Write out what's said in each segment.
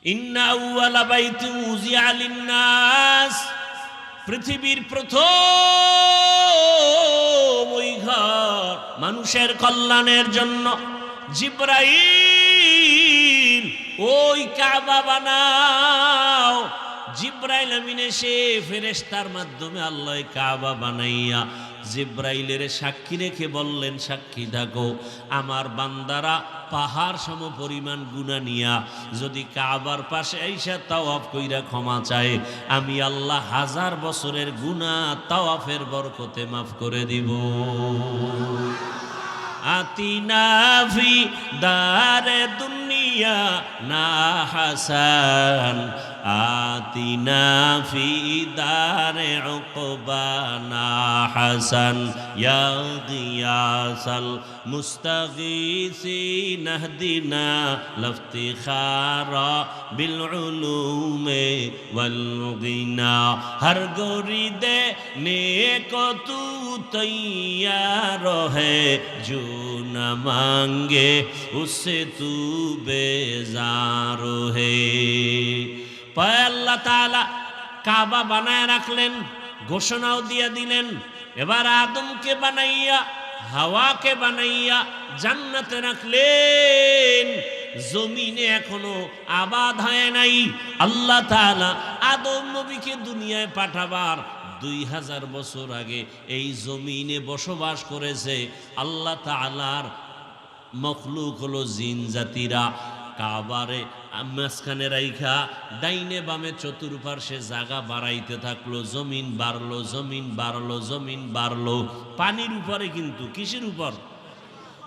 ইন্না আউওয়ালা বাইতিন উযিআ লিন-নাস, পৃথিবীর প্রথম ওই ঘর মানুষের কল্যাণের জন্য। জিবরাইল ওই কাবা বানাও। জিবরাইল আমিন এসে ফেরেশতার মাধ্যমে আল্লাহ কাবা বানাইয়া জিবরাইলের সাক্ষী রেখে বললেন, সাক্ষী থাকো আমার বান্দারা পাহাড় সম পরিমাণ গুনাহ নিয়া যদি কাবার পাশে আইসা তাওয়াফ কইরা ক্ষমা চায়, আমি আল্লাহ 1000 বছরের গুনাহ তাওয়াফের বরকতে মাফ করে দিব। আতিনা ফি দারে দুনিয়া না হাসান, আতিনা ফি দারে উকবা না হাসান, ইয়া গিয়াসাল মুস্তাগীসিন ইহদিনা লফতিখারা বিল উলুমে ওয়াল গিনা। হর গরিদে নেক তু তৈয়ার है जो न मांगे उससे तू बेजार है। পায় আল্লাহ তাআলা কাবা বানায় রাখলেন, ঘোষণাও দিয়ে দিলেন, এবার আদমকে বানাইয়া হাওয়াকে বানাইয়া জান্নাতে রাখলেন। জমিনে এখনো আবাদ হয় নাই। আল্লাহ তাআলা আদম নবীকে দুনিয়ায় পাঠাবার 2000 বছর আগে এই জমিনে বসবাস করেছে। আল্লাহ তাআলার মখলুক হলো জিন জাতিরা। কাবারে মাঝখানে রাইখা ডাইনে বামে চতুর্পার্শ্বে জায়গা বাড়াইতে থাকলো, জমিন বাড়লো, জমিন বাড়লো, জমিন বাড়লো। পানির উপরে, কিন্তু কিসের উপর?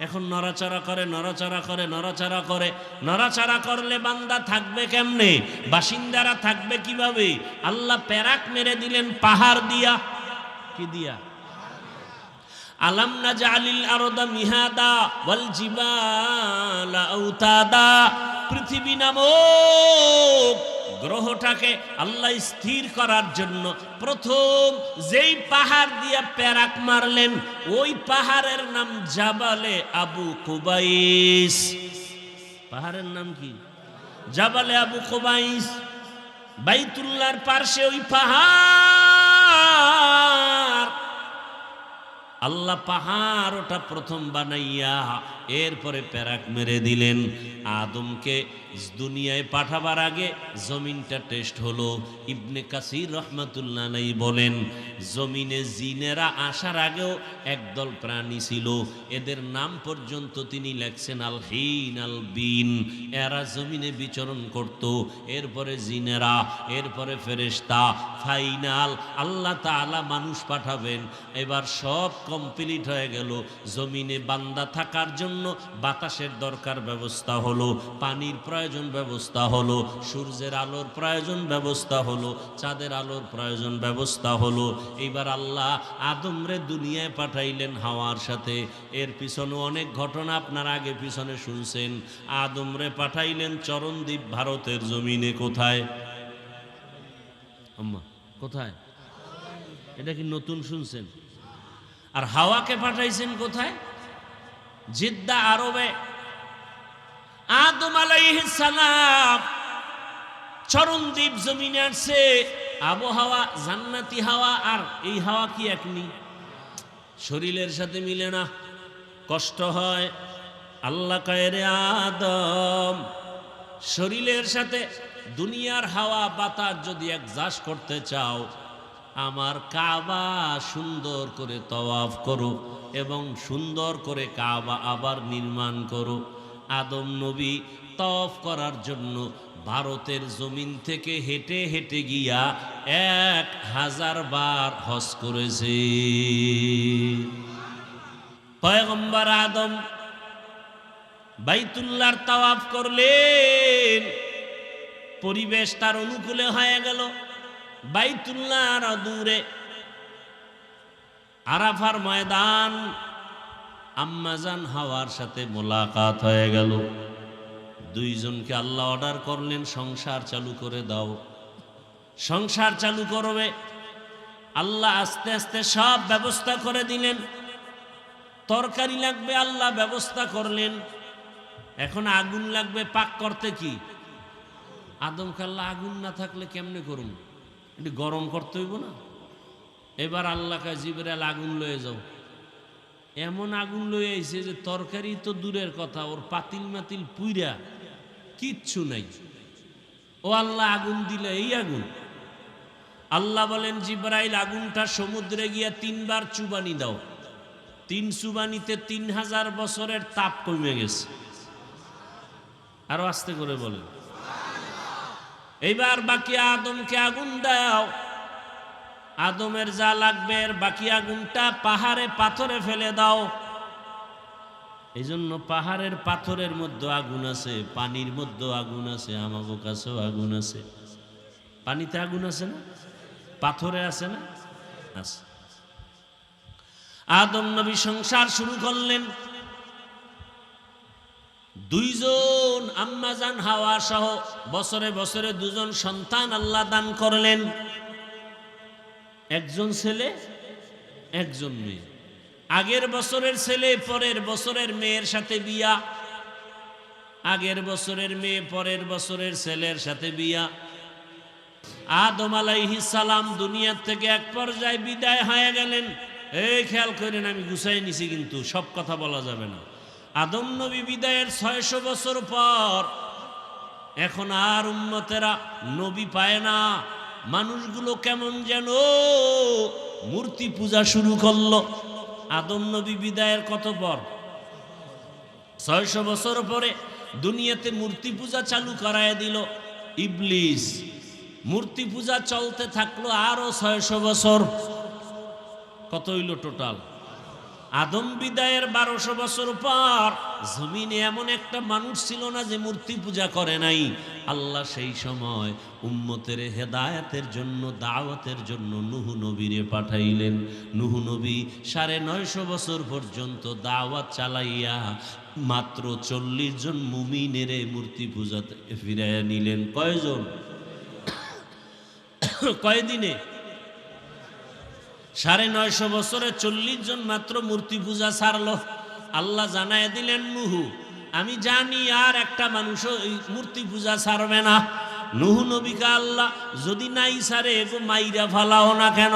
এখন নড়াচড়া করে, নড়াচড়া করে, নড়াচড়া করে। নড়াচড়া করলে বান্দা থাকবে কেমনে? বাসিন্দারা থাকবে কিভাবে? আল্লাহ প্যারাক মেরে দিলেন পাহাড় দিয়া। কি দিয়া? আলাম নাজআলিল আরদা মিহাদা ওয়াল জিবালা আওতাদা। পৃথিবী নামক গ্রহটাকে আল্লাহ স্থির করার জন্য প্রথম যেই পাহাড় দিয়া প্যারাক মারলেন, ওই পাহাড়ের নাম জাবালে আবু কুবাইস। পাহাড়ের নাম কি? জাবালে আবু কুবাইস। বাইতুল্লাহর পাশে ওই পাহাড়। আল্লাহ পাহাড় ওটা প্রথম বানাইয়া এরপরে প্যারাক মেরে দিলেন। আদমকে দুনিয়ায় পাঠাবার আগে জমিনটা টেস্ট হলো। ইবনে কাসির রহমাতুল্লাহ আলাইহি বলেন, জমিনে জিনেরা আসার আগেও একদল প্রাণী ছিল, এদের নাম পর্যন্ত তিনি লেখছেন আল হিন আল বিন। এরা জমিনে বিচরণ করত। এরপরে জিনেরা, এরপরে ফেরেশতা, ফাইনাল আল্লাহ তাআলা মানুষ পাঠাবেন। এবার সব কমপ্লিট হয়ে গেল। জমিনে বান্দা থাকার জন্য বাতাসের দরকার, ব্যবস্থা হলো। পানির প্রয়োজন, ব্যবস্থা হলো। সূর্যের আলোর প্রয়োজন, ব্যবস্থা হলো। চাঁদের আলোর প্রয়োজন, ব্যবস্থা হলো। এইবার আল্লাহ আদমরে দুনিয়ায় পাঠাইলেন হাওয়ার সাথে। এর পিছনে অনেক ঘটনা আপনার আগে পিছনে শুনছেন। আদমরে পাঠাইলেন চরণদ্বীপ, ভারতের জমিনে। কোথায় আম্মা? কোথায়? এটা কি নতুন শুনছেন? আর হাওয়াকে পাঠাইছেন কোথায়? জিদ্দা, আরবে। আদম আলাইহিস সালাম চরণদ্বীপ জমিনে আসছে। আবহাওয়া জান্নাতি হাওয়া, আর এই হাওয়া কি একনি? শরীরের সাথে মিলে না, কষ্ট হয়। আল্লাহ কয়, রে আদম, শরীরের সাথে দুনিয়ার হাওয়া বাতাস যদি অ্যাডজাস্ট করতে চাও, আমার কাবা সুন্দর করে তওয়াফ করো এবং সুন্দর করে কাবা আবার নির্মাণ করো। আদম নবী তওয়াফ করার জন্য ভারতের জমিন থেকে হেঁটে হেঁটে গিয়া 1000 বার হজ করেছে। পয়গম্বর আদম বাইতুল্লাহর তওয়াফ করলেন। পরিবেশ তার অনুকূলে হয়ে গেল। বাইতুল্লাহর দূরে আরাফার ময়দান। আম্মাজান হাওয়ার সাথে মোলাকাত হয়ে গেল। দুইজনকে আল্লাহ অর্ডার করলেন, সংসার চালু করে দাও। সংসার চালু করবে। আল্লাহ আস্তে আস্তে সব ব্যবস্থা করে দিলেন। তরকারি লাগবে, আল্লাহ ব্যবস্থা করলেন। এখন আগুন লাগবে পাক করতে। কি আদম খাল্লা আগুন না থাকলে কেমনে করুন, এটি গরম করতে হইব না। এবার আল্লাহ কয় জিবরাইল আগুন লয়ে যাও। এমন আগুন লয়ে আইছে যে তরকারি তো দূরের কথা, ওর পাতিল মাতিল পুইরা কিচ্ছু নাই। ও আল্লাহ আগুন দিলে এই আগুন। আল্লাহ বলেন জিবরাইল আগুনটা সমুদ্রে গিয়া 3 বার চুবানি দাও। 3 চুবানিতে 3000 বছরের তাপ কমে গেছে। আরো আস্তে করে বলেন। এইবার বাকি আদমকে আগুন দাও। আদমের যা লাগবে এর বাকি আগুনটা পাহাড়ে পাথরে ফেলে দাও। এই জন্য পাহাড়ের পাথরের মধ্যে আগুন আছে, পানির মধ্যে আগুন আছে, আমাগো কাছেও আগুন আছে। পানিতে আগুন আছে না, পাথরে আছে না, আছে। আদম নবী সংসার শুরু করলেন। 2 জন আম্মাজান হাওয়া সহ বছরে বছরে 2 জন সন্তান আল্লাহ দান করলেন। 1 জন ছেলে 1 জন মেয়ে। আগের বছরের ছেলে পরের বছরের মেয়ের সাথে বিয়া, আগের বছরের মেয়ে পরের বছরের ছেলের সাথে বিয়া। আদম আলাইহিস সালাম দুনিয়ার থেকে এক পর্যায়ে বিদায় হয়ে গেলেন। এই খেয়াল করেন, আমি গুছাই নিছি কিন্তু সব কথা বলা যাবে না। আদম নবী বিদায়ের 600 বছর পর এখন আর উম্মতেরা নবী পায় না। মানুষগুলো কেমন যেন মূর্তি পূজা শুরু করলো। আদম নবী বিদায়ের কত পর? 600 বছর পরে দুনিয়াতে মূর্তি পূজা চালু করায় দিল ইবলিস। মূর্তি পূজা চলতে থাকলো আরো 600 বছর। কত হইল টোটাল? আদম বিদায়ের 1200 বছর পর জমিনে এমন একটা মানুষ ছিল না যে মূর্তি পূজা করে নাই। আল্লাহ সেই সময় উম্মতের হেদায়েতের জন্য, দাওয়াতের জন্য নূহ নবীরে পাঠাইলেন। নূহ নবী 950 বছর পর্যন্ত দাওয়াত চালাইয়া মাত্র 40 জন মুমিনেরে মূর্তি পূজাতে ফিরাইয়া নিলেন। কয়জন? কয়দিনে? 950 বছরে 40 জন মাত্র মূর্তি পূজা ছাড়লো। আল্লাহ জানায় দিলেন নূহ, আমি জানি আর একটা মানুষও এই মূর্তি পূজা ছাড়বে না। নূহ নবীকে আল্লাহ যদি নাই ছাড়ে এগো মাইরা ফালাও না কেন?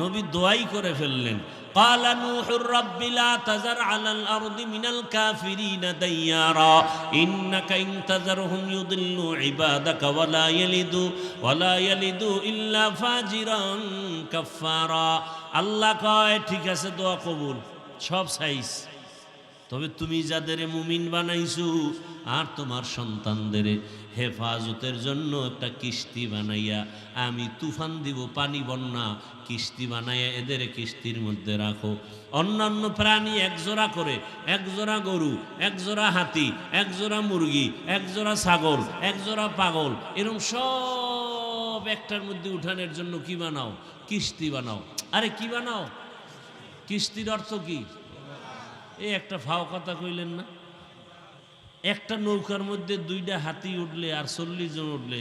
নবী দোয়াই করে ফেললেন। قال نوح رب لا تذر على الأرض من الكافرين ديارا إنك إن تذرهم يضلوا عبادك ولا يلدوا إلا فاجرا كفارا। আল্লাহ কয় ঠিক আছে, দোয়া কবুল, সব সাইজ। তবে তুমি যাদের মুমিন বানাইছো আর তোমার সন্তানদের হেফাজতের জন্য একটা কিস্তি বানাইয়া আমি তুফান দিব, পানি বন্যা, কিস্তি বানাইয়া এদের কিস্তির মধ্যে রাখো। অন্যান্য প্রাণী 1 জোড়া করে, 1 জোড়া গরু, 1 জোড়া হাতি, 1 জোড়া মুরগি, 1 জোড়া ছাগল, 1 জোড়া পাগল, এরকম সব একটার মধ্যে উঠানোর জন্য কি বানাও? কিস্তি বানাও। আরে কি বানাও? কিস্তির অর্থ কি? এই একটা ফাও কথা কইলেন না? একটা নৌকার মধ্যে 2টা হাতি উঠলে আর 40 জন উঠলে,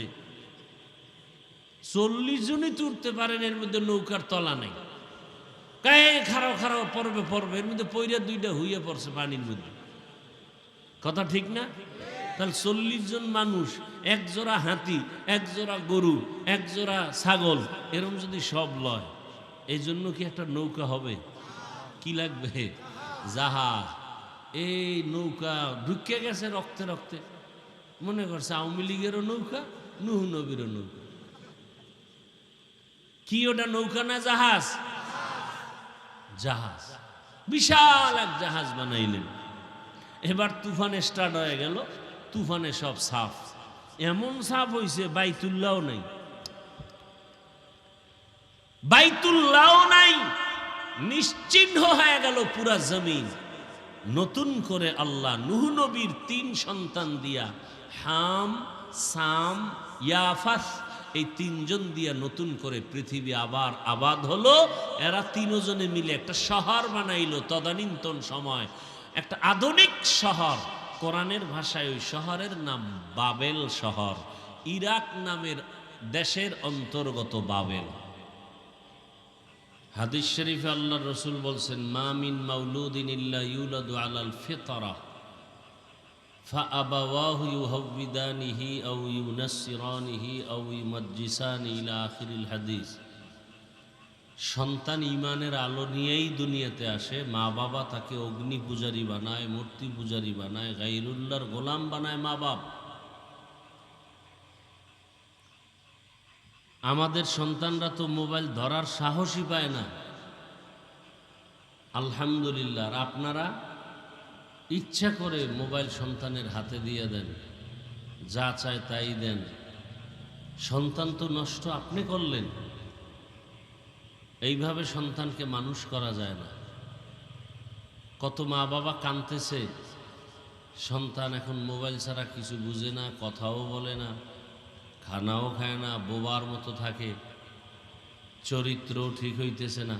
40 জনই তো উঠতে পারেন, এর মধ্যে নৌকার তলা নেই। খারাপ খারাপ পড়বে পড়বে, এর মধ্যে পইরা 2টা হইয়া পড়ছে পানির মধ্যে। কথা ঠিক না? তাহলে 40 জন মানুষ, 1 জোড়া হাতি, 1 জোড়া গরু, 1 জোড়া ছাগল, এরকম যদি সব লয়, এই জন্য কি একটা নৌকা হবে? কি লাগবে? জাহাজ। এই নৌকা ঢুকে গেছে রক্তে রক্তে। মনে করছে আওয়ামী লীগেরও নৌকা, নূহ নবীরও নৌকা। কি ওটা নৌকা না জাহাজ? জাহাজ। বিশাল এক জাহাজ বানাইলেন। এবার তুফানে স্টার্ট হয়ে গেল। তুফানে সব সাফ, এমন সাফ হইছে বাইতুল্লাহ নাই, বাইতুল্লাহ নাই, নিশ্চিহ্ন হয়ে গেল পুরা জমিন। নতুন করে আল্লাহ নূহ নবীর 3 সন্তান দিয়া, হাম, সাম, ইয়াফাস, এই 3 জন দিয়া নতুন করে পৃথিবী আবার আবাদ হলো। এরা 3 জনে মিলে একটা শহর বানাইলো। তদানীন্তন সময় একটা আধুনিক শহর। কোরআনের ভাষায় ওই শহরের নাম বাবেল শহর। ইরাক নামের দেশের অন্তর্গত বাবেল। হাদিস শরীফে আল্লাহর রাসূল বলছেন, মা মিন মাউলুদিন ইল্লা ইউলাদু আলাল ফিতরা ফাআবাওয়াহু ইউহাউবিদানিহি আও ইউনাসসিরানিহি আও ইউমাজ্জিসানি ইলা আখিরিল হাদিস। সন্তান ঈমানের আলো নিয়েই দুনিয়াতে আসে, মা বাবা তাকে অগ্নি পূজারী বানায়, মূর্তি পূজারী বানায়, গায়রুল্লাহর গোলাম বানায় মা বাপ। আমাদের সন্তানরা তো মোবাইল ধরার সাহসই পায় না। আলহামদুলিল্লাহ। আর আপনারা ইচ্ছা করে মোবাইল সন্তানের হাতে দিয়ে দেন, যা চায় তাই দেন। সন্তান তো নষ্ট আপনি করলেন। এইভাবে সন্তানকে মানুষ করা যায় না। কত মা বাবা কাঁদতেছে, সন্তান এখন মোবাইল ছাড়া কিছু বুঝে না, কথাও বলে না, খানাও খায় না, বোবার মতো থাকে, চরিত্র ঠিক হইতেছে না।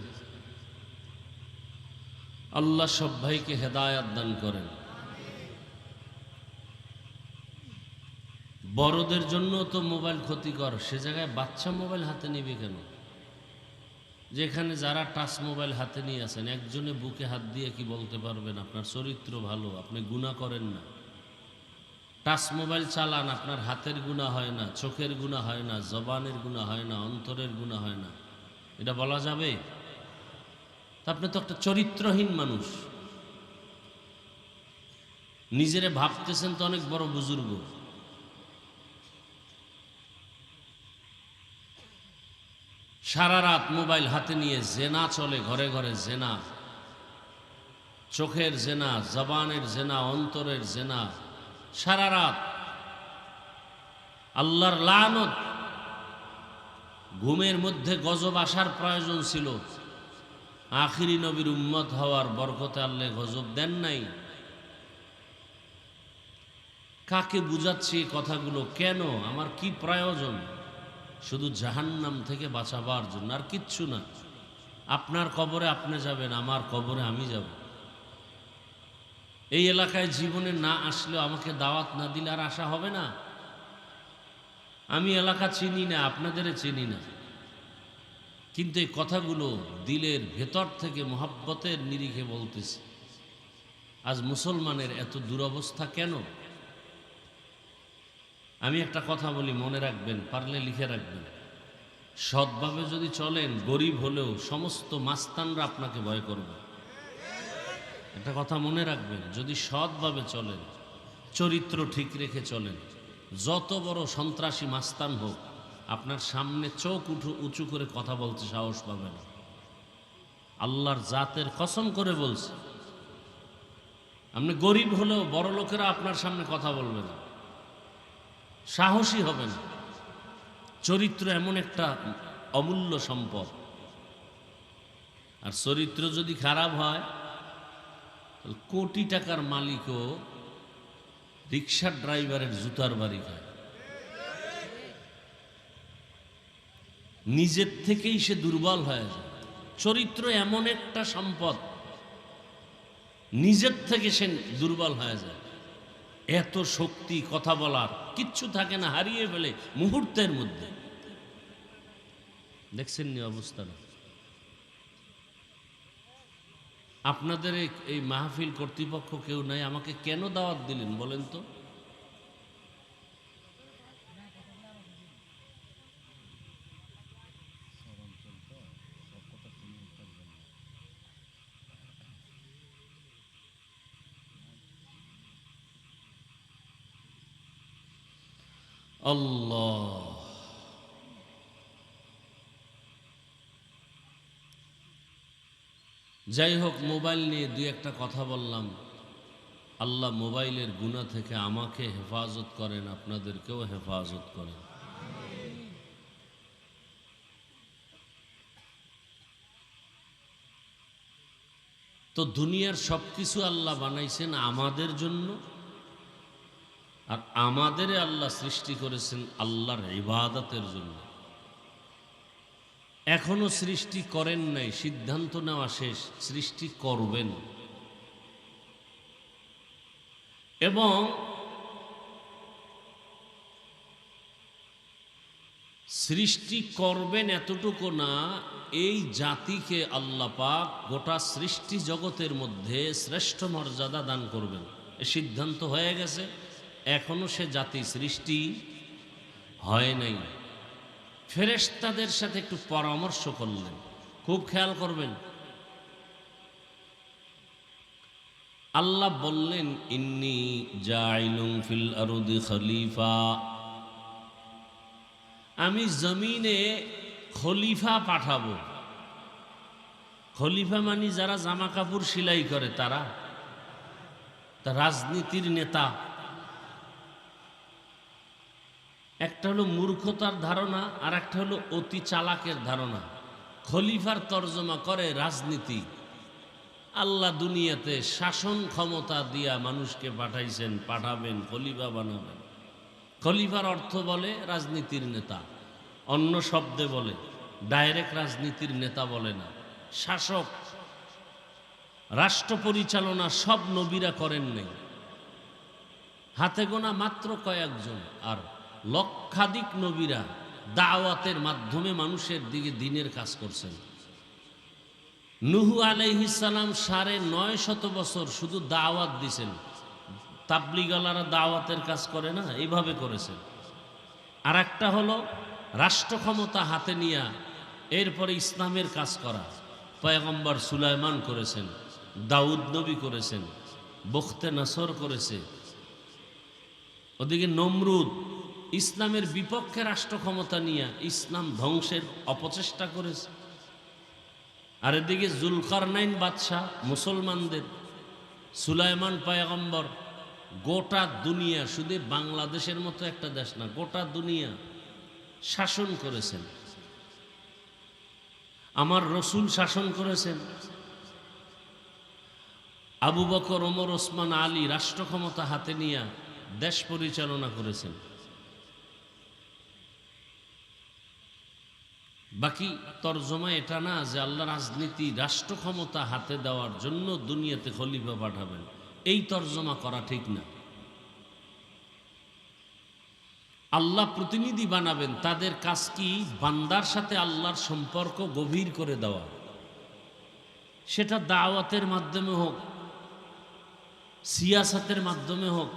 আল্লাহ সব ভাইকে হেদায়াত দান করেন। বড়দের জন্য তো মোবাইল ক্ষতিকর, সে জায়গায় বাচ্চা মোবাইল হাতে নিবে কেন? যেখানে যারা টাচ মোবাইল হাতে নিয়ে আছেন, একজনে বুকে হাত দিয়ে কি বলতে পারবেন আপনার চরিত্র ভালো, আপনি গুনাহ করেন না? টাচ মোবাইল চালান, আপনার হাতের গুনাহ হয় না, চোখের গুনাহ হয় না, জবানের গুনাহ হয় না, অন্তরের গুনাহ হয় না, এটা বলা যাবে? আপনি তো একটা চরিত্রহীন মানুষ। নিজেরে ভাবতেছেন তো অনেক বড় বুজুর্গ। সারা রাত মোবাইল হাতে নিয়ে জেনা চলে, ঘরে ঘরে জেনা, চোখের জেনা, জবানের জেনা, অন্তরের জেনা, সারা রাত। আল্লাহর লানত। ঘুমের মধ্যে গজব আসার প্রয়োজন ছিল, আখিরি নবীর উম্মত হওয়ার বরকতে আল্লাহ গজব দেন নাই। কাকে বুঝাচ্ছি কথাগুলো? কেন? আমার কি প্রয়োজন? শুধু জাহান্নাম থেকে বাঁচাবার জন্য, আর কিচ্ছু না। আপনার কবরে আপনি যাবেন, আমার কবরে আমি যাব। এই এলাকায় জীবনে না আসলেও আমাকে দাওয়াত না দিলে আর আসা হবে না। আমি এলাকা চিনি না, আপনাদের চিনি না, কিন্তু এই কথাগুলো দিলের ভেতর থেকে মোহাব্বতের নিরিখে বলতেছি। আজ মুসলমানের এত দুরবস্থা কেন? আমি একটা কথা বলি, মনে রাখবেন, পারলে লিখে রাখবেন। সৎভাবে যদি চলেন, গরিব হলেও সমস্ত মাস্তানরা আপনাকে ভয় করবে। একটা কথা মনে রাখবেন, যদি সৎভাবে চলেন, চরিত্র ঠিক রেখে চলেন, যত বড় সন্ত্রাসী মাস্তান হোক, আপনার সামনে চোখ উঁচু করে কথা বলতে সাহস পাবে না। আল্লাহর জাতের কসম করে বলছে, আপনি গরিব হলেও বড় লোকেরা আপনার সামনে কথা বলবে না, সাহসী হবে না। চরিত্র এমন একটা অমূল্য সম্পদ। আর চরিত্র যদি খারাপ হয়, কোটি টাকার মালিকও রিক্সার ড্রাইভারের জুতার বাড়ি খায়। নিজের থেকেই সে দুর্বল হয়ে যায়। চরিত্র এমন একটা সম্পদ, নিজের থেকে সে দুর্বল হয়ে যায়। এত শক্তি, কথা বলার কিচ্ছু থাকে না, হারিয়ে ফেলে মুহূর্তের মধ্যে। দেখছেন নি অবস্থাটা? আপনাদের এই মাহফিল কর্তৃপক্ষ কেউ নাই, আমাকে কেন দাওয়াত দিলেন বলেন তো? আল্লাহ, যাই হোক, মোবাইল নিয়ে দুই একটা কথা বললাম। আল্লাহ মোবাইলের গুনাহ থেকে আমাকে হেফাজত করেন, আপনাদেরকেও হেফাজত করেন। তো দুনিয়ার সব কিছু আল্লাহ বানাইছেন আমাদের জন্য, আর আমাদের আল্লাহ সৃষ্টি করেছেন আল্লাহর ইবাদতের জন্য। এখনো সৃষ্টি করেন নাই, সিদ্ধান্ত নেওয়া শেষ, সৃষ্টি করবেন। এবং সৃষ্টি করবেন এতটুকু না, এই জাতিকে আল্লাহ পাক গোটা সৃষ্টি জগতের মধ্যে শ্রেষ্ঠ মর্যাদা দান করবেন। সিদ্ধান্ত হয়ে গেছে, এখনো সে জাতি সৃষ্টি হয় নাই। ফেরেশতাদের সাথে একটু পরামর্শ করলেন, খুব খেয়াল করবেন। আল্লাহ বললেন, ইন্নী জাইলুম ফিল আরদি খলিফা, আমি জমিনে খলিফা পাঠাবো। খলিফা মানে যারা জামা কাপড় সেলাই করে তারা, তা রাজনীতির নেতা। একটা হলো মূর্খতার ধারণা, আর একটা হলো অতি চালাকের ধারণা। খলিফার তর্জমা করে রাজনীতি। আল্লাহ দুনিয়াতে শাসন ক্ষমতা দিয়া মানুষকে পাঠাইছেন, পাঠাবেন, খলিফা বানাবেন। খলিফার অর্থ বলে রাজনীতির নেতা, অন্য শব্দে বলে, ডাইরেক্ট রাজনীতির নেতা বলে না। শাসক, রাষ্ট্র পরিচালনা সব নবীরা করেন নাই, হাতে গোনা মাত্র কয়েকজন। আর লক্ষাধিক নবীরা দাওয়াতের মাধ্যমে মানুষের দিকে দিনের কাজ করছেন। নূহ আলাইহিস সালাম ৯৫০ বছর শুধু দাওয়াত দিছেন। তাবলীগওয়ালারা দাওয়াতের কাজ করে না, এইভাবে করেছেন। আর একটা হলো রাষ্ট্র ক্ষমতা হাতে নিয়া এরপরে ইসলামের কাজ করা। পয়গম্বর সুলাইমান করেছেন, দাউদ নবী করেছেন, বখতে নাসর করেছে। ওদিকে নমরুদ ইসলামের বিপক্ষে রাষ্ট্র ক্ষমতা নিয়ে ইসলাম ধ্বংসের অপচেষ্টা করেছে। আর এদিকে জুলকারনাইন বাদশাহ মুসলমানদের, সুলাইমান পয়গম্বর গোটা দুনিয়া, শুধু বাংলাদেশের মতো একটা দেশ না, গোটা দুনিয়া শাসন করেছেন। আমার রসুল শাসন করেছেন। আবু বকর, ওমর, ওসমান, আলী রাষ্ট্র ক্ষমতা হাতে নিয়ে দেশ পরিচালনা করেছেন। বাকি তর্জমা এটা না যে আল্লাহ রাজনীতি রাষ্ট্র ক্ষমতা হাতে দেওয়ার জন্য দুনিয়াতে খলিফা পাঠাবেন, এই তর্জমা করা ঠিক না। আল্লাহ প্রতিনিধি বানাবেন, তাদের কাজ কি বান্দার সাথে আল্লাহর সম্পর্ক গভীর করে দেওয়া। সেটা দাওয়াতের মাধ্যমে হোক, সিয়াসতের মাধ্যমে হোক,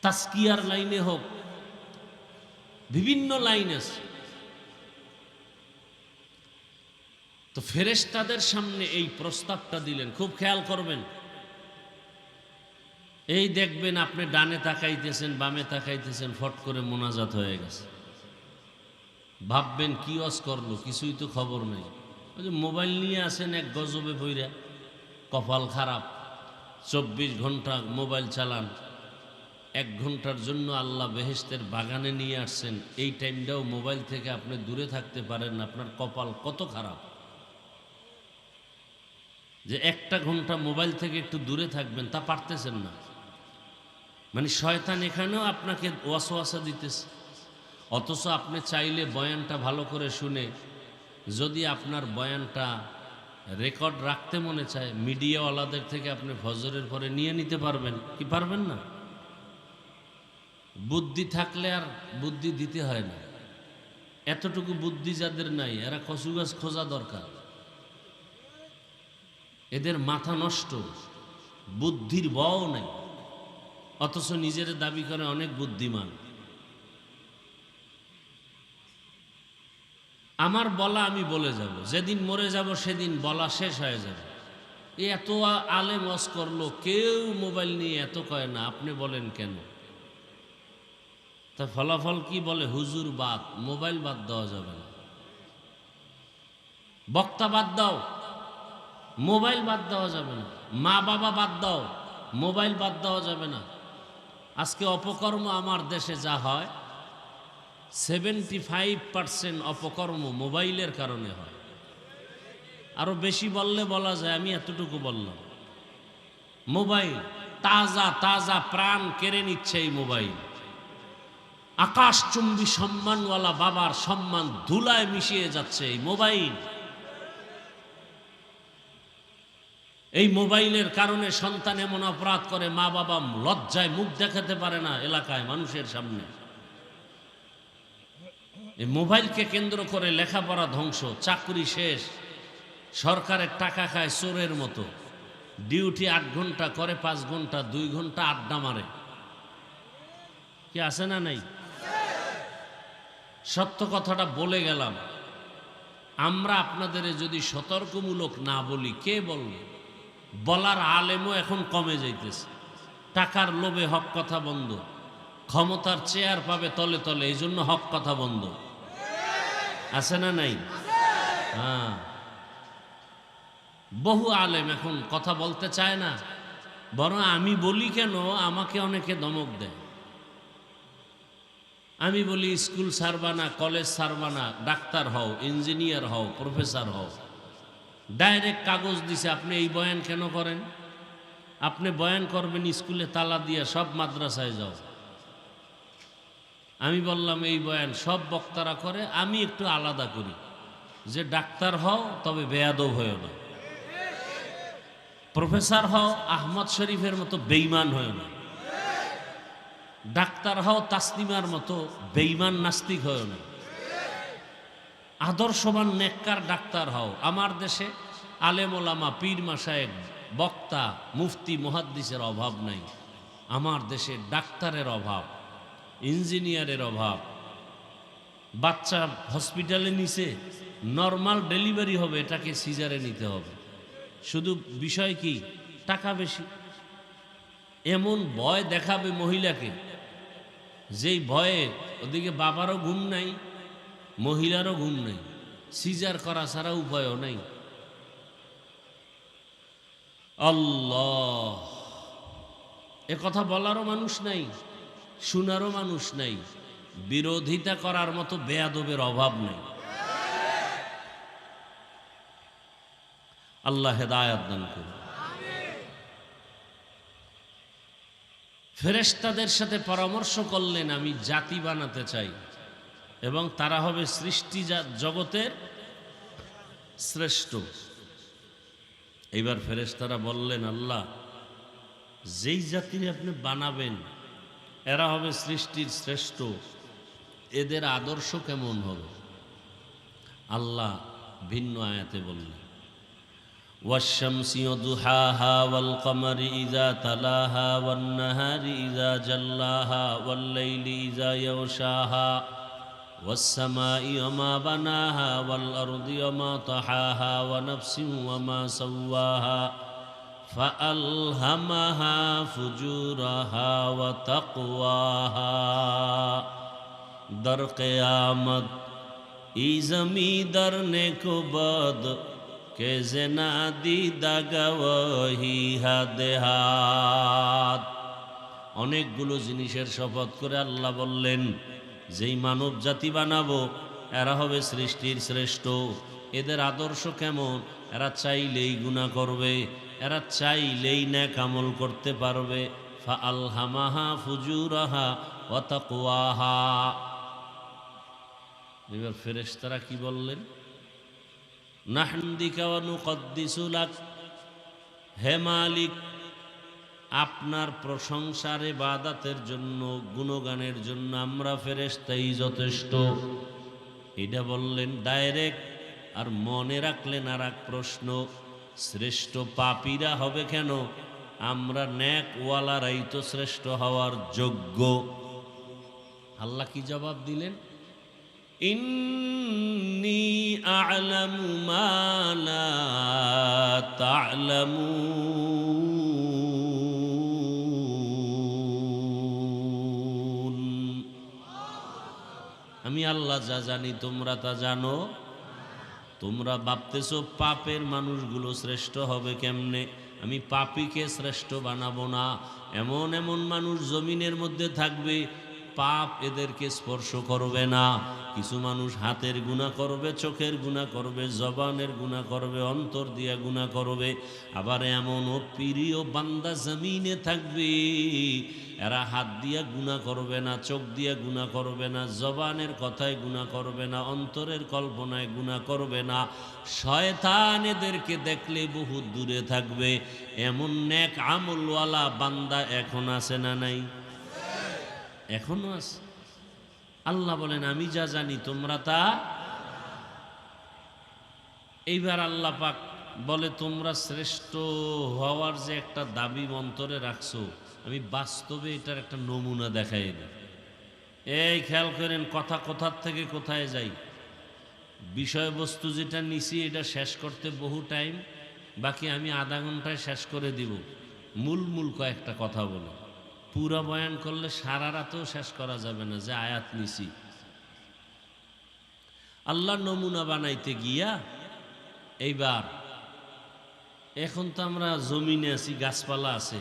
তাসকিয়ার লাইনে হোক, বিভিন্ন লাইন আছে। তো ফেরেশতাদের সামনে এই প্রস্তাবটা দিলেন, খুব খেয়াল করবেন। এই দেখবেন আপনি ডানে তাকাইতেছেন, বামে তাকাইতেছেন, ফট করে মোনাজাত হয়ে গেছে। ভাববেন কি ওয়াজ করলো, কিছুই তো খবর নেই। ওই যে মোবাইল নিয়ে আসেন এক গজবে বইরা, কপাল খারাপ। ২৪ ঘন্টা মোবাইল চালান, ১ ঘন্টার জন্য আল্লাহ বেহেশতের বাগানে নিয়ে আসছেন, এই টাইমটাও মোবাইল থেকে আপনি দূরে থাকতে পারেন না। আপনার কপাল কত খারাপ যে ১টা ঘন্টা মোবাইল থেকে একটু দূরে থাকবেন, তা পারতেছেন না। মানে শয়তান এখানেও আপনাকে ওয়াসওয়াসা দিতেছে। অথচ আপনি চাইলে বয়ানটা ভালো করে শুনে, যদি আপনার বয়ানটা রেকর্ড রাখতে মনে চায়, মিডিয়াওয়ালাদের থেকে আপনি ফজরের পরে নিয়ে নিতে পারবেন, কি পারবেন না? বুদ্ধি থাকলে আর বুদ্ধি দিতে হয় না। এতটুকু বুদ্ধি যাদের নাই, এরা কচু গাছ খোঁজা দরকার। এদের মাথা নষ্ট, বুদ্ধির বও নাই, অথচ নিজের দাবি করে অনেক বুদ্ধিমান। আমার বলা আমি বলে যাব, যেদিন মরে যাব সেদিন বলা শেষ হয়ে যাবে। এত আলেম ওয়াজ করলো, কেউ মোবাইল নিয়ে এত কয় না, আপনি বলেন কেন? তা ফলাফল কি বলে? হুজুর বাদ, মোবাইল বাদ দেওয়া যাবে না। বক্তা বাদ দাও, মোবাইল বাদ দেওয়া যাবে না। মা বাবা বাদ দাও, মোবাইল বাদ দেওয়া যাবে না। আজকে অপকর্ম আমার দেশে যা হয়, 75% অপকর্ম মোবাইলের কারণে হয়। আরো বেশি বললে বলা যায়, আমি এতটুকু বললাম। মোবাইল তাজা তাজা প্রাণ কেড়ে নিচ্ছে এই মোবাইল। আকাশচুম্বী সম্মানওয়ালা বাবার সম্মান ধুলায় মিশিয়ে যাচ্ছে এই মোবাইল। এই মোবাইলের কারণে সন্তান এমন অপরাধ করে, মা বাবা লজ্জায় মুখ দেখাতে পারে না এলাকায় মানুষের সামনে। এই মোবাইলকে কেন্দ্র করে লেখাপড়া ধ্বংস, চাকরি শেষ, সরকারের টাকা খায় চোরের মতো। ডিউটি 8 ঘন্টা করে, 5 ঘন্টা 2 ঘন্টা আড্ডা মারে, কি আছে না নাই? সত্য কথাটা বলে গেলাম। আমরা আপনাদের যদি সতর্কমূলক না বলি কে বলবে? বলার আলেমও এখন কমে যাইতেছে। টাকার লোভে হক কথা বন্ধ, ক্ষমতার চেয়ার পাবে তলে তলে, এই জন্য হক কথা বন্ধ। আছে না নাই? হ্যাঁ, বহু আলেম এখন কথা বলতে চায় না, বরং আমি বলি কেন আমাকে অনেকে ধমক দেয়। আমি বলি স্কুল ছাড়বা না, কলেজ ছাড়বা না, ডাক্তার হও, ইঞ্জিনিয়ার হও, প্রফেসর হও। ডাইরেক্ট কাগজ দিছে, আপনি এই বয়ান কেন করেন? আপনি বয়ান করবেন স্কুলে তালা দিয়ে, সব মাদ্রাসায় যাও। আমি বললাম এই বয়ান সব বক্তারা করে, আমি একটু আলাদা করি, যে ডাক্তার হও তবে বেয়াদব হয়েও না, প্রফেসর হও আহমদ শরীফের মতো বেঈমান হয়েও না, ডাক্তার হও তাসলিমার মতো বেঈমান নাস্তিক হয়েও না, আদর্শবান নেককার ডাক্তার হও। আমার দেশে আলেম ওলামা, পীর মাশায়েখ, বক্তা, মুফতি, মুহাদ্দিসের অভাব নাই। আমার দেশে ডাক্তারের অভাব, ইঞ্জিনিয়ারের অভাব। বাচ্চা হসপিটালে নিছে, নর্মাল ডেলিভারি হবে, এটাকে সিজারে নিতে হবে। শুধু বিষয় কি? টাকা বেশি। এমন ভয় দেখাবে মহিলাকে, যেই ভয়ে ওদিকে বাবারও ঘুম নাই, মহিলারও ঘুম নাই, সিজার করা ছাড়া উপায়ও নাই। আল্লাহ, এ কথা বলারও মানুষ নাই, শোনারও মানুষ নাই, বিরোধিতা করার মতো বেয়াদবের অভাব নাই। আল্লাহ হেদায়েত দান করুন। ফেরেশতাদের সাথে পরামর্শ করলেন, আমি জাতি বানাতে চাই এবং তারা হবে সৃষ্টি জগতের শ্রেষ্ঠ। এইবার ফেরেশতারা বললেন, আল্লাহ যেই জাতির আপনি বানাবেন এরা হবে সৃষ্টির শ্রেষ্ঠ, এদের আদর্শ কেমন হবে? আল্লাহ ভিন্ন আয়াতে বললেন, ওয়াশ-শামসি ওয়াদুহাহা ওয়াল-কমারি ইযা তালাহা ওয়ান-নাহারি ইযা জাল্লাহা ওয়াল-লাইলি ইযা ইয়াগশাহা ওয়াস-সামাই ওয়ামা বানাহা ওয়াল-আরদি ওয়ামা তাহাহা ওয়া নাফসিন ওয়ামা সাওয়াহা ফাআলহামাহা ফুজুরাহা ওয়া তাকওয়াহা। দর কিয়ামত ই জমিদার নেকো বদ কে জেনা দিদা গওয়াহি হাদেহাত। অনেকগুলো জিনিসের শপথ করে আল্লাহ বললেন, যেই মানব জাতি বানাবো এরা হবে সৃষ্টির শ্রেষ্ঠ। এদের আদর্শ কেমন? এরা চাইলেই গুনাহ করবে, এরা চাইলেই নেক আমল করতে পারবে। ফাআলহামাহা ফুজুরাহা ওয়া তাকওয়াহা। এবার ফেরেশতারা কি বললেন? নাহমদিকা ওয়া নুকদ্দিসু লাক, হে মালিক আপনার প্রশংসার ইবাদতের জন্য, গুণগানের জন্য আমরা ফেরেশতাই যথেষ্ট। এটা বললেন ডাইরেক্ট। আর মনে রাখলেন আর এক প্রশ্ন, শ্রেষ্ঠ পাপীরা হবে কেন? আমরা নেকওয়ালারাই তো শ্রেষ্ঠ হওয়ার যোগ্য। আল্লাহ কি জবাব দিলেন? ইন্নী আ'লামু মা লা তা'লামুন। আমি আল্লাহ যা জানি তোমরা তা জানো। তোমরা ভাবতেছো পাপের মানুষগুলো শ্রেষ্ঠ হবে কেমনে? আমি পাপীকে শ্রেষ্ঠ বানাবো না। এমন এমন মানুষ জমিনের মধ্যে থাকবে, পাপ এদেরকে স্পর্শ করবে না। কিছু মানুষ হাতের গুনাহ করবে, চোখের গুনাহ করবে, জবানের গুনাহ করবে, অন্তর দিয়া গুনাহ করবে। আবার এমনও প্রিয় বান্দা জমিনে থাকবে, এরা হাত দিয়া গুনাহ করবে না, চোখ দিয়া গুনাহ করবে না, জবানের কথায় গুনাহ করবে না, অন্তরের কল্পনায় গুনাহ করবে না। শয়তান এদেরকে দেখলে বহু দূরে থাকবে। এমন নেক আমলওয়ালা বান্দা এখন আছে না নাই? এখনো আছে। আল্লাহ বলেন, আমি যা জানি তোমরা তা। এইবার আল্লাহ পাক বলে তোমরা শ্রেষ্ঠ হওয়ার যে একটা দাবি অন্তরে রাখছো, আমি বাস্তবে এটার একটা নমুনা দেখাই দিই। এই খেয়াল করেন, কথা কোথার থেকে কোথায় যাই। বিষয়বস্তু যেটা নিছি এটা শেষ করতে বহু টাইম, বাকি আমি আধা ঘন্টায় শেষ করে দিব মূল মূল কয়েকটা কথা বলে। পুরা বয়ান করলে সারা রাতেও শেষ করা যাবে না যে আয়াত নিছি। আল্লাহ নমুনা বানাইতে গিয়া এইবার এখন তো আমরা জমিনে আছি, গাছপালা আছে,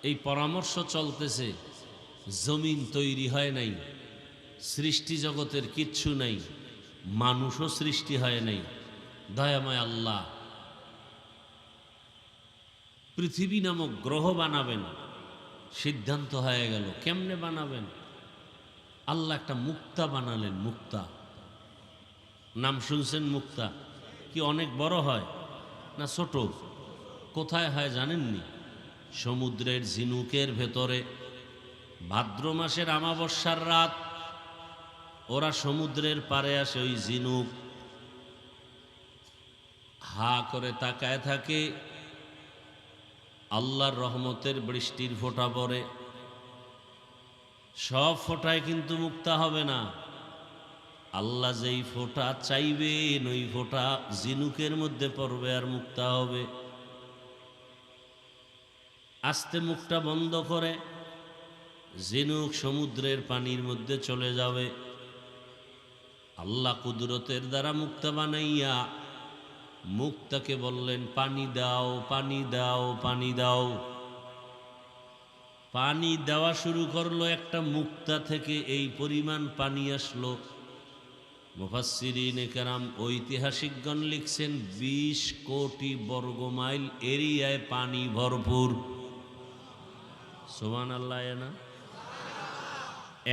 এই পরামর্শ চলতেছে, জমিন তৈরি হয় নাই, সৃষ্টি জগতের কিচ্ছু নাই, মানুষও সৃষ্টি হয় নাই। দয়াময় আল্লাহ পৃথিবী নামক গ্রহ বানাবেন, সিদ্ধান্ত হয়ে গেল। কেমনে বানাবেন? আল্লাহ একটা মুক্তা বানালেন। মুক্তা নাম শুনছেন? মুক্তা কি অনেক বড় হয় না ছোট? কোথায় হয় জানেননি? সমুদ্রের ঝিনুকের ভেতরে। ভাদ্র মাসের আমাবস্যার রাত ওরা সমুদ্রের পারে আসে, ওই ঝিনুক হা করে তাকায় থাকে, আল্লাহর রহমতের বৃষ্টির ফোঁটা পড়ে। সব ফোঁটায় কিন্তু মুক্তা হবে না। আল্লাহ যেই ফোঁটা চাইবেন ওই ফোঁটা ঝিনুকের মধ্যে পড়বে আর মুক্তা হবে। আস্তে মুখটা বন্ধ করে ঝিনুক সমুদ্রের পানির মধ্যে চলে যাবে। আল্লাহ কুদরতের দ্বারা মুক্তা বানাইয়া মুক্তাকে বললেন পানি দাও, পানি দাও, পানি দাও। পানি দেওয়া শুরু করলো, একটা মুক্তা থেকে এই পরিমাণ পানি আসলো। মুফাসসিরিনে কেরাম ঐতিহাসিকগণ লিখছেন 20 কোটি বর্গমাইল এরিয়ায় পানি ভরপুর। সুবহানাল্লাহ না?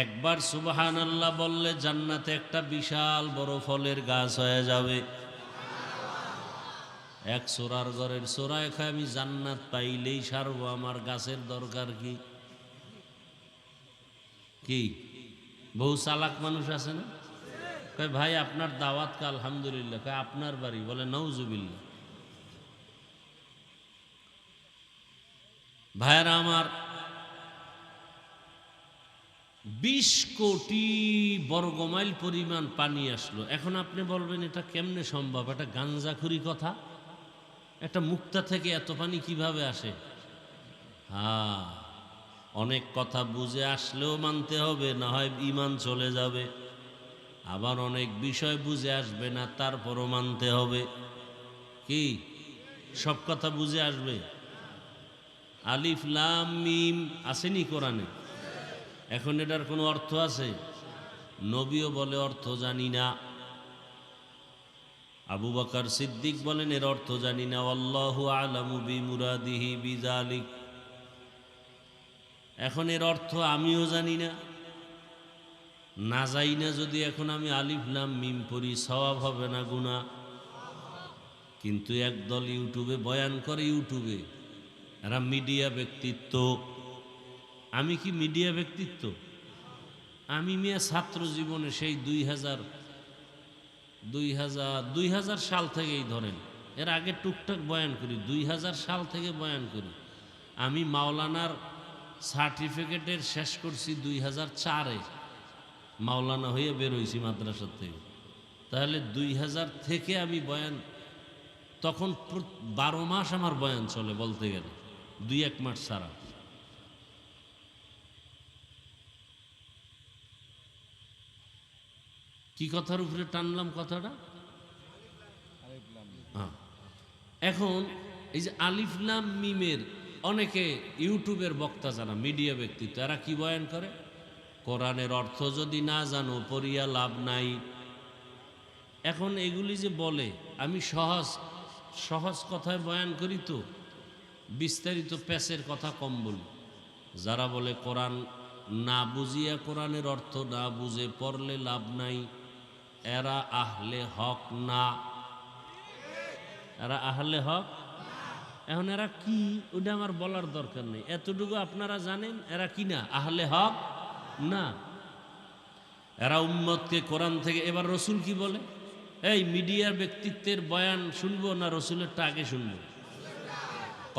একবার সুবহানাল্লাহ বললে জান্নাতে একটা বিশাল বড় ফলের গাছ হয়ে যাবে। এক সোরার ঘরের সোরায় খায় আমি জান্নাত পাইলেই সারবো, আমার গাছের দরকার কি? কি বহু চালাক মানুষ আছে না, কয় ভাই আপনার দাওয়াত কা? আলহামদুলিল্লাহ। কয় আপনার বাড়ি? বলে নাউজুবিল্লাহ। ভাইরা আমার, 20 কোটি বর্গমাইল পরিমাণ পানি আসলো। এখন আপনি বলবেন এটা কেমনে সম্ভব? এটা গাঞ্জাখুরি কথা। একটা মুক্তা থেকে এত পানি কিভাবে আসে? হ্যাঁ, অনেক কথা বুঝে আসলেও মানতে হবে, না হয় ঈমান চলে যাবে। আবার অনেক বিষয় বুঝে আসবে না, তারপরও মানতে হবে। কি সব কথা বুঝে আসবে? আলিফ লাম মিম আসেনি কোরআনে? এখন এটার কোনো অর্থ আছে? নবীও বলে অর্থ জানি না। আবু বকর সিদ্দিক বলেন এর অর্থ জানি না। আল্লাহু আলামু বিমুরাদিহি বিযালিক। এখন এর অর্থ আমিও জানি না। না যাই না যদি এখন আমি আলিফ লাম মিম পড়ি, সওয়াব হবে না গুনাহ? কিন্তু একদল ইউটিউবে বয়ান করে, ইউটিউবে এরা মিডিয়া ব্যক্তিত্ব। আমি কি মিডিয়া ব্যক্তিত্ব? আমি মিয়া ছাত্র জীবনে সেই 2000 সাল থেকেই ধরেন, এর আগে টুকটাক বয়ান করি, 2000 সাল থেকে বয়ান করি। আমি মাওলানার সার্টিফিকেটের শেষ করছি 2004-এ, মাওলানা হয়ে বেরোইছি মাদ্রাসার থেকে। তাহলে 2000 থেকে আমি বয়ান, তখন 12 মাস আমার বয়ান চলে বলতে গেলে, 2-1 মাস ছাড়া। কি কথার উপরে টানলাম কথাটা? এখন এই যে আলিফ লাম মিমের, অনেকে ইউটিউবের বক্তা যারা মিডিয়া ব্যক্তিত্ব, এরা কি বয়ান করে? কোরআনের অর্থ যদি না জানো পড়িয়া লাভ নাই। এখন এগুলি যে বলে, আমি সহজ সহজ কথায় বয়ান করি, তো বিস্তারিত প্যাচের কথা কম বলি। যারা বলে কোরআন না বুঝিয়া কোরআনের অর্থ না বুঝে পড়লে লাভ নাই, এরা আহলে হক না। এরা আহলে হক। এখন এরা কি ওটা আমার বলার দরকার নেই, এতটুকু আপনারা জানেন এরা কি না? আহলে হক না। এরা উম্মতকে কোরআন থেকে, এবার রসুল কি বলে? এই মিডিয়ার ব্যক্তিত্বের বয়ান শুনবো না রসুলেরটা আগে শুনবো?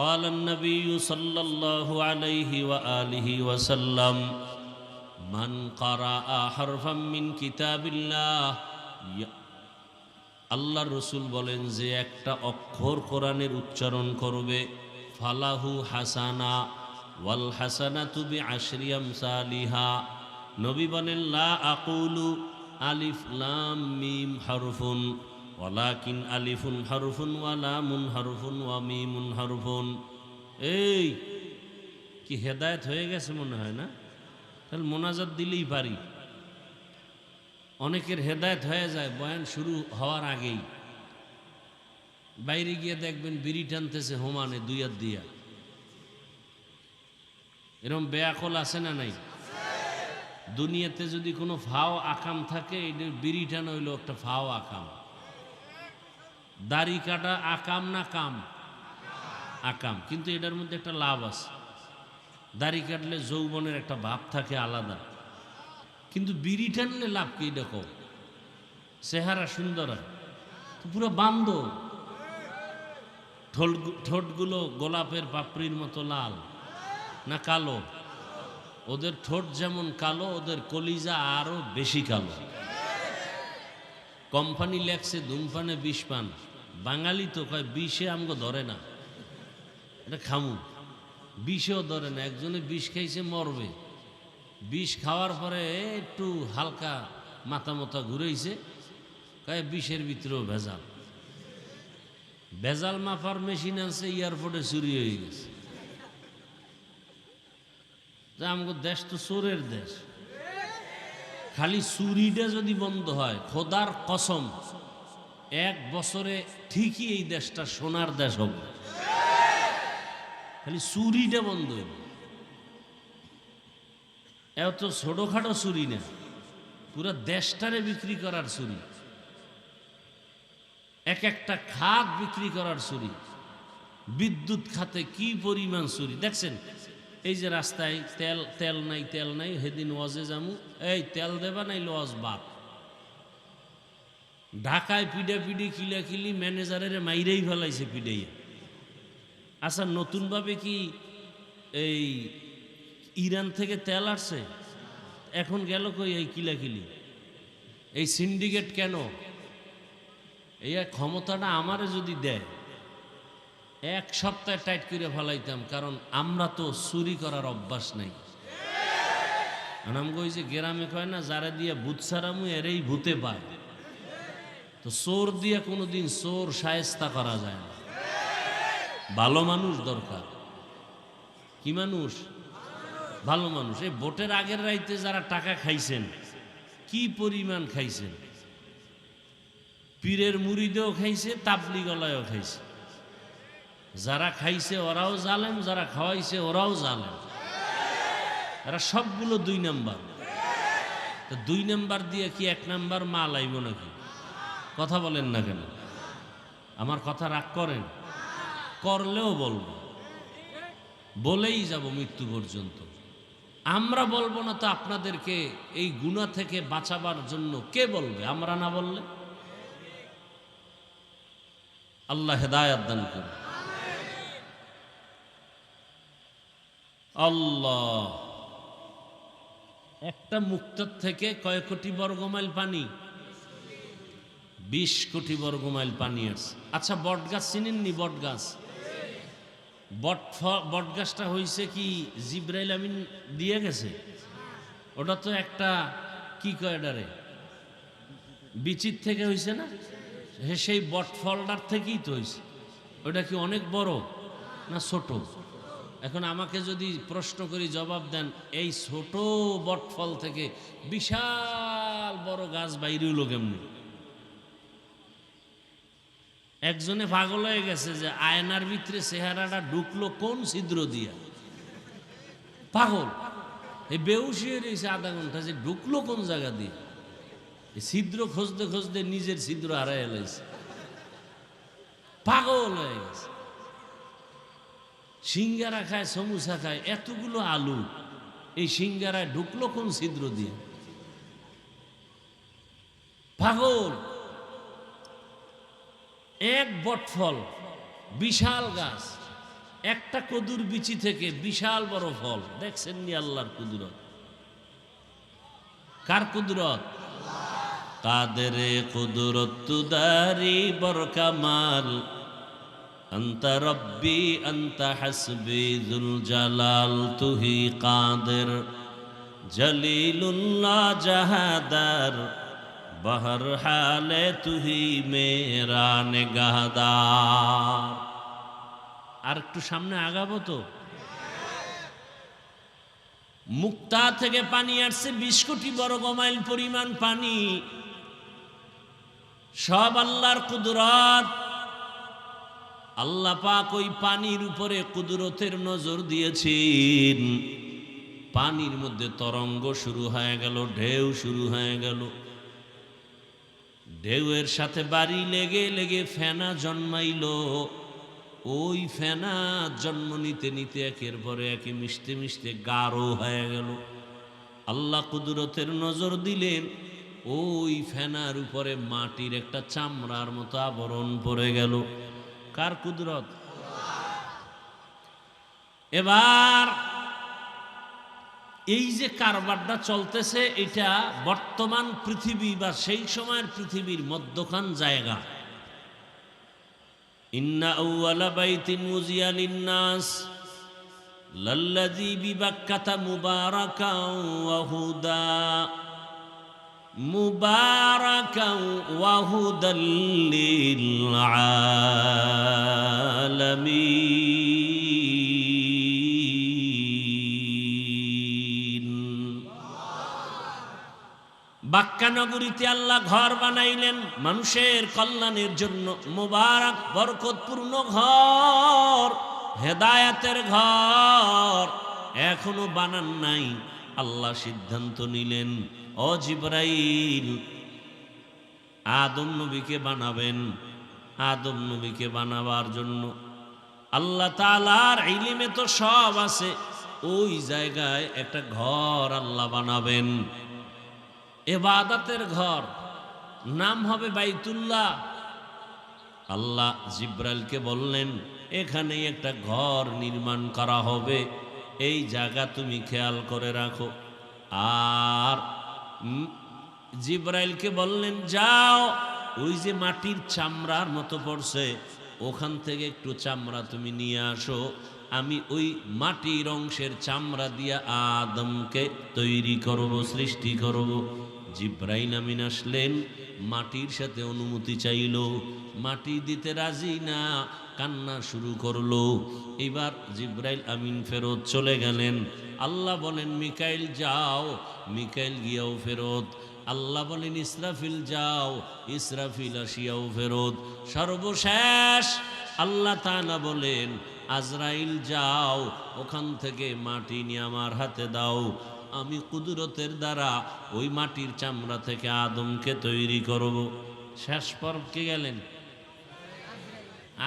قال النبي صلى الله عليه وآله وسلم من قرأ حرفا من كتاب الله আল্লাহর রসুল বলেন যে একটা অক্ষর কোরআনের উচ্চারণ করবে ফালাহু হাসানা ওয়াল হাসানাতু বিআশরি আমসালিহা। নবী বলেন লা আকুলু আলিফ লাম মিম হারফুন ওয়ালাকিন আলিফুন হারফুন ওয়া লামুন হারফুন ওয়া মিমুন হারফুন। এই কি হেদায়েত হয়ে গেছে মনে হয় না? তাহলে মোনাজাত দিলেই পারি। অনেকের হেদায়েত হয়ে যায় বয়ান শুরু হওয়ার আগেই। বাইরে গিয়ে দেখবেন বিড়ি টানতেছে হোমানে দুই হাত দিয়া। এরকম বেয়াকল আছে না নাই? দুনিয়াতে যদি কোনো ফাও আকাম থাকে এটা বিড়ি টানা হইল একটা ফাও আকাম। দাড়ি কাটা আকাম না কাম? আকাম। কিন্তু এটার মধ্যে একটা লাভ আছে। দাড়ি কাটলে যৌবনের একটা ভাব থাকে আলাদা, কিন্তু বিড়ি টানলে লাভ কি? দেখো চেহারা সুন্দর হয়, পুরো বান্ধ, ঠোঁটগুলো গোলাপের পাপড়ির মতো লাল না কালো? ওদের ঠোঁট যেমন কালো, ওদের কলিজা আরো বেশি কালো। কোম্পানি লেখছে ধূমপানে বিষ পান, বাঙালি তো কয় বিষে আমগো ধরে না, এটা খামু। বিষেও ধরে না, একজনে বিষ খাইছে মরবে। বিষ খাওয়ার পরে একটু হালকা মাথা মতা ঘুরেছে, কয় বিষের ভিতরেও ভেজাল। ভেজাল মাপার মেশিন আছে, এয়ারপোর্টে চুরি হয়ে গেছে। আমাদের দেশ তো চোরের দেশ। খালি চুরিটা যদি বন্ধ হয়, খোদার কসম 1 বছরে ঠিকই এই দেশটা সোনার দেশ হবে। খালি চুরিটা বন্ধ হইল। এত ছোটখাটো চুরি না, পুরো দেশটারে বিক্রি করার চুরি, এক একটা খাত বিক্রি করার চুরি। বিদ্যুৎ খাতে কি পরিমাণ চুরি দেখছেন? এই যে রাস্তায় তেল নাই, সেদিন ওয়াজে যামু, এই তেল দেবা নাই লজ বাদ। ঢাকায় পিডাপিডি কিলাকিলি ম্যানেজারের মাইরেই ফেলাইছে পিডাইয়া। আচ্ছা নতুনভাবে কি এই ইরান থেকে তেল আসছে? এখন গেল কই এই কিলাকিলি? এই সিন্ডিকেট কেন? এই ক্ষমতাটা আমারে যদি দেয় 1 সপ্তাহে টাইট করে ফেলাইতাম, কারণ আমরা তো চুরি করার অভ্যাস নাই। আমগো ওই যে গ্রামে কয় না, যারা দিয়ে ভূত ছাড়ামু এরেই ভূতে পায়। তো চোর দিয়ে কোনোদিন চোর শায়েস্তা করা যায় না। ভালো মানুষ দরকার। কি মানুষ? ভালো মানুষ। এই ভোটের আগের রাইতে যারা টাকা খাইছেন, কি পরিমাণ খাইছেন! পীরের মুরিদেও খাইছে, তাবলিগলায়ও খাইছে। যারা খাইছে ওরাও জালেম, যারা খাওয়াইছে ওরাও জালেম। এরা সবগুলো 2 নাম্বার। তো 2 নাম্বার দিয়ে কি 1 নাম্বার মাল আইব নাকি? কথা বলেন না কেন? আমার কথা রাগ করেন? করলেও বলবো, বলেই যাব মৃত্যু পর্যন্ত। আমরা বলবো না তো আপনাদেরকে এই গুনাহ থেকে বাঁচাবার জন্য কে বলবে? আমরা না বললে? আল্লাহ হেদায়েত দান করুন। আল্লাহ, একটা মুক্তার থেকে কয় কোটি বর্গমাইল পানি? 20 কোটি বর্গমাইল পানি আছে। আচ্ছা বটগাছ চিনেননি? বটগাছ, বটগাছটা হয়েছে কি জিব্রাইল আমিন দিয়ে গেছে? ওটা তো একটা কি কয় এটারে, বিচির থেকে হয়েছে না? সেই বটফলটার থেকেই তো হয়েছে। ওটা কি অনেক বড় না ছোট? এখন আমাকে যদি প্রশ্ন করি, জবাব দেন, এই ছোট বটফল থেকে বিশাল বড় গাছ বাইরে হলো কেমনি? একজনে পাগল হয়ে গেছে যে আয়নার ভিতরে চেহারাটা ঢুকলো কোন ছিদ্র দিয়া। পাগল, এই বেউসি হয়ে রয়েছে আধা ঘন্টা, যে ঢুকলো কোন জায়গা দিয়ে। ছিদ্র খুঁজতে খুঁজতে নিজের ছিদ্র হারাই এলাইছে, পাগল হয়ে গেছে। সিঙ্গারা খায়, সমুসা খায়, এতগুলো আলু, এই সিঙ্গারায় ঢুকলো কোন ছিদ্র দিয়ে? পাগল। এক বটফল, বিশাল গাছ, একটা কদুর বিচি থেকে বিশাল বড় ফল। দেখছেন নি আল্লাহর কুদরত? কার কুদরত? কাদের কুদরত তুদারি বরকামাল, আনতা রব্বি আনতা হাসবি যুল জালাল, তুহি কাদের জলিলুল্লাহ জাহাদার, বহর হালে তুহি মেরা নিগাহদার। আর একটু সামনে আগাবো তো। মুক্তা থেকে পানি আসছে 20 কোটি বর্গ মাইল পরিমাণ পানি। সব আল্লাহর কুদরত। আল্লাহ পাক ওই পানির উপরে কুদরতের নজর দিয়েছেন। পানির মধ্যে তরঙ্গ শুরু হয়ে গেল, ঢেউ শুরু হয়ে গেল। ঢেউয়ের সাথে বাড়ি লেগে লেগে ফেনা জন্মাইল। ওই ফেনা জন্ম নিতে নিতে একের পরে একে মিশতে মিশতে গাঢ় হয়ে গেল। আল্লাহ কুদরতের নজর দিলেন, ওই ফেনার উপরে মাটির একটা চামড়ার মতো আবরণ পড়ে গেল। কার কুদরত? এবার এই যে কারবারটা চলতেছে, এটা বর্তমান পৃথিবী বা সেই সময়ের পৃথিবীর মধ্যখান জায়গা। ইন্না আউওয়ালা বাইতিন উযিয়া লিন-নাস লাল্লাযী বিবাক্কাতা মুবারাকাও ওয়া হুদা, মুবারাকাও ওয়া হুদাল লিল আলামিন। বাক্কা নগরীতে আল্লাহ ঘর বানাইলেন মানুষের কল্যাণের জন্য। মুবারক বরকতপূর্ণ ঘর, হেদায়েতের ঘর। এখনো বানান নাই। আল্লাহ সিদ্ধান্ত নিলেন, ও জিবরাইল, আদম নবীকে বানাবেন। আদম নবীকে বানাবার জন্য আল্লাহ তাআলার ইলমে তো সব আছে। ওই জায়গায় একটা ঘর আল্লাহ বানাবেন, ইবাদতের ঘর, নাম হবে বাইতুল্লাহ। আল্লাহ জিব্রাইলকে বললেন, এখানে একটা ঘর নির্মাণ করা হবে, এই জায়গা তুমি খেয়াল করে রাখো। আর জিব্রাইলকে বললেন, যাও ওই যে মাটির চামড়ার মতো পড়ছে, ওখান থেকে একটু চামড়া তুমি নিয়ে আসো। আমি ওই মাটির অংশের চামড়া দিয়া আদমকে তৈরি করব, সৃষ্টি করব। জিব্রাইল আমিন আসলেন, মাটির সাথে অনুমতি চাইল, মাটি দিতে রাজি না, কান্না শুরু করলো। এবার জিব্রাইল আমিন ফেরত চলে গেলেন। আল্লাহ বলেন, মিকাইল যাও। মিকাইল গিয়াও ফেরত। আল্লাহ বলেন, ইসরাফিল যাও। ইসরাফিল আসিয়াও ফেরত। সর্বশেষ আল্লাহ তাআলা বলেন, আজরাইল যাও, ওখান থেকে মাটি নিয়ে আমার হাতে দাও। আমি কুদরতের দ্বারা ওই মাটির চামড়া থেকে আদমকে তৈরি করব। শেষ পর্বে গেলেন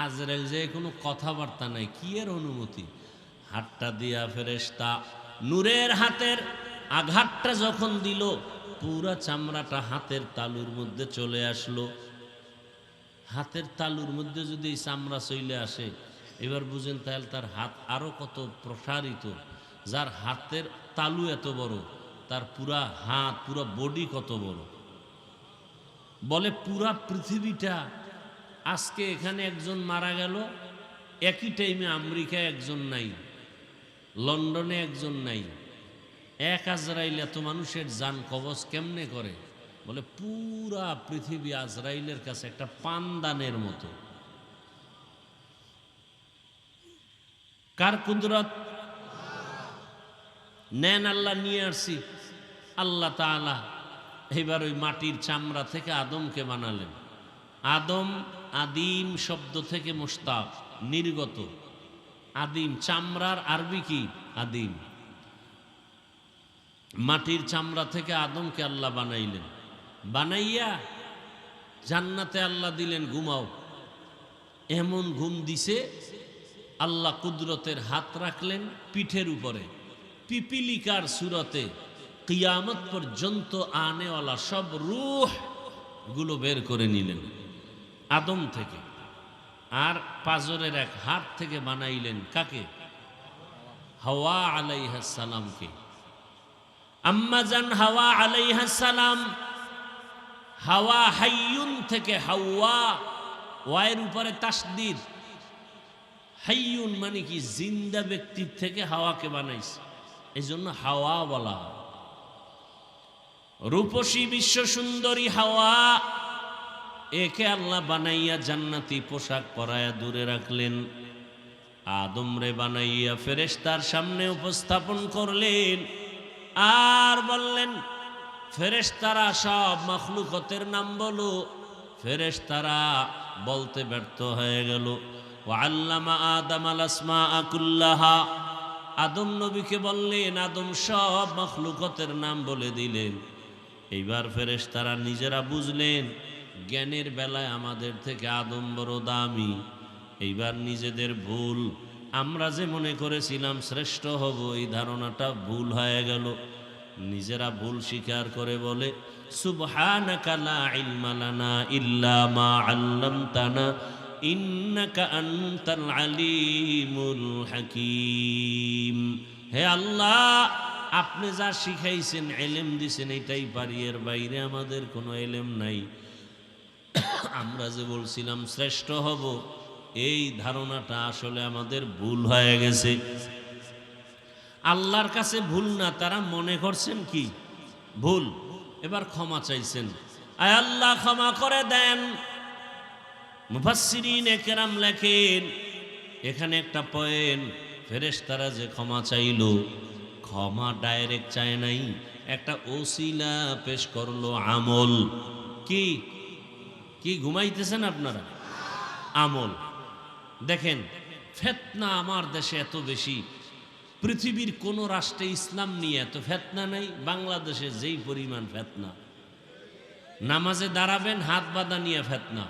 আজরাইল, যে কোনো কথাবার্তা নাই, কি এর অনুমতি? হাতটা দিয়া ফেরেশতা নূরের হাতের আঘাতটা যখন দিল, পুরা চামড়াটা হাতের তালুর মধ্যে চলে আসলো। হাতের তালুর মধ্যে যদি এই চামড়া চলে আসে, এবার বুঝেন তাহলে তার হাত আরো কত প্রসারিত। যার হাতের তালু এত বড়, তার পুরা হাত, পুরা বডি কত বড়। বলে পুরা পৃথিবীটা, আজকে এখানে একজন মারা গেল, একই টাইমে আমেরিকায় একজন নাই, লন্ডনে একজন নাই। এক আজরাইল এত মানুষের জান কবজ কেমনে করে? বলে পুরা পৃথিবী আজরাইলের কাছে একটা পানদানের মতো। কার কুদরত? নেন আল্লাহ, নিয়ে আসছি। আল্লাহ তাআলা এবার ওই মাটির চামড়া থেকে আদমকে বানালেন। আদম আদিম শব্দ থেকে মুশতাক, নির্গত। আদিম, চামড়ার আরবি কি? আদিম। মাটির চামড়া থেকে আদমকে আল্লাহ বানাইলেন। বানাইয়া জান্নাতে আল্লাহ দিলেন, ঘুমাও। এমন ঘুম দিছে, আল্লাহ কুদরতের হাত রাখলেন পিঠের উপরে, পিপিলিকার সুরতে কিয়ামত পর্যন্ত আনেওয়ালা সব রূহ গুলো বের করে নিলেন আদম থেকে। আর পাজরের এক হাত থেকে বানাইলেন কাকে? হাওয়া আলাইহিস সালামকে। আম্মা জান হাওয়া আলাইহিস সালাম, হাওয়া হাইয়ুন থেকে হাওয়া, ওয়ায়ের উপরে তাসদীদ, হাইয়ুন মানে কি জিন্দা ব্যক্তির থেকে হাওয়াকে বানাইছে, এই জন্য হাওয়া বলা হয়। রূপসী বিশ্ব সুন্দরী হাওয়া, একে আল্লাহ বানাইয়া জান্নাতি পোশাক পরায়া দূরে রাখলেন। আদম রে বানাইয়া ফেরেশতার সামনে উপস্থাপন করলেন আর বললেন, ফেরেশতারা সব মাখলুকতের নাম বলো। ফেরেশতারা বলতে ব্যর্থ হয়ে গেল। ওয়া আল্লামা আদম আল আসমাআ কুল্লাহা, আদম নবীকে বললেন, আদম সব মাখলুকতের নাম বলে দিলেন। এইবার ফেরেশতারা নিজেরা বুঝলেন জ্ঞানের বেলায় আমাদের থেকে আদম বড় দামি। এইবার নিজেদের ভুল, আমরা যে মনে করেছিলাম শ্রেষ্ঠ হব, এই ধারণাটা ভুল হয়ে গেল। নিজেরা ভুল স্বীকার করে বলে, সুবহানাকা লা ইলমা লানা ইল্লা মা আল্লামতানা ইন্নাকা আনতাল আলিমুল হাকীম। হে আল্লাহ, আপনি যা শিখাইছেন, এলেম দিছেন, এটাই পারি, এর বাইরে আমাদের কোনো এলেম নাই। আমরা যে বলছিলাম শ্রেষ্ঠ হব, এই ধারণাটা আসলে আমাদের ভুল হয়ে গেছে। আল্লাহর কাছে ভুল না, তারা মনে করছেন কি ভুল। এবার ক্ষমা চাইছেন, আয় আল্লাহ ক্ষমা করে দেন। মুফাসসিরিনে কেরাম লেখেন, এখানে একটা পয়েন্ট, ফেরেশতারা যে ক্ষমা চাইল, ক্ষমা ডাইরেক্ট চায় নাই, একটা ওসিলা পেশ করলো, আমল। কি কি ঘুমাইতেছেন আপনারা? আমল। দেখেন, ফিতনা আমার দেশে এত বেশি, পৃথিবীর কোন রাষ্ট্রে ইসলাম নিয়ে এত ফিতনা নাই। বাংলাদেশে যেই পরিমাণ ফিতনা, নামাজে দাঁড়াবেন হাত বাঁধা নিয়ে ফিতনা,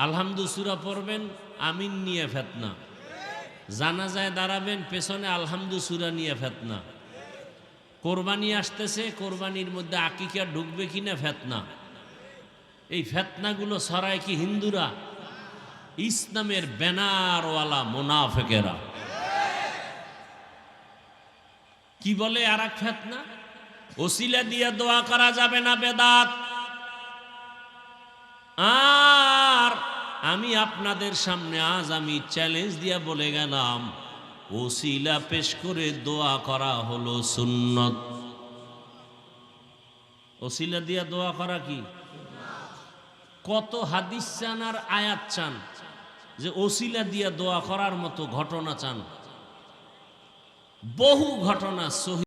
আলহামদু সূরা পড়বেন আমিন নিয়ে ফিতনা, জানাজায় দাঁড়াবেন পেছনে আলহামদু সূরা নিয়ে ফিতনা, কোরবানি আসতেছে, কোরবানির মধ্যে আকিকা ঢুকবে কিনা ফিতনা। এই ফিতনাগুলো ছড়ায় কি হিন্দুরা? ইসলামের ব্যানারওয়ালা মুনাফিকেরা। কি বলে আর এক ফিতনা, ওসিলা দিয়ে দোয়া করা যাবে না, বেদাত। আর আমি আপনাদের সামনে আজ আমি চ্যালেঞ্জ দিয়া বলে গেলাম, ওসিলা পেশ করে দোয়া করা হলো সুন্নত। ওসিলা দিয়া দোয়া করা কি? কত হাদিস চান আর আয়াত চান যে ওসিলা দিয়া দোয়া করার মতো ঘটনা চান? বহু ঘটনা সহিহ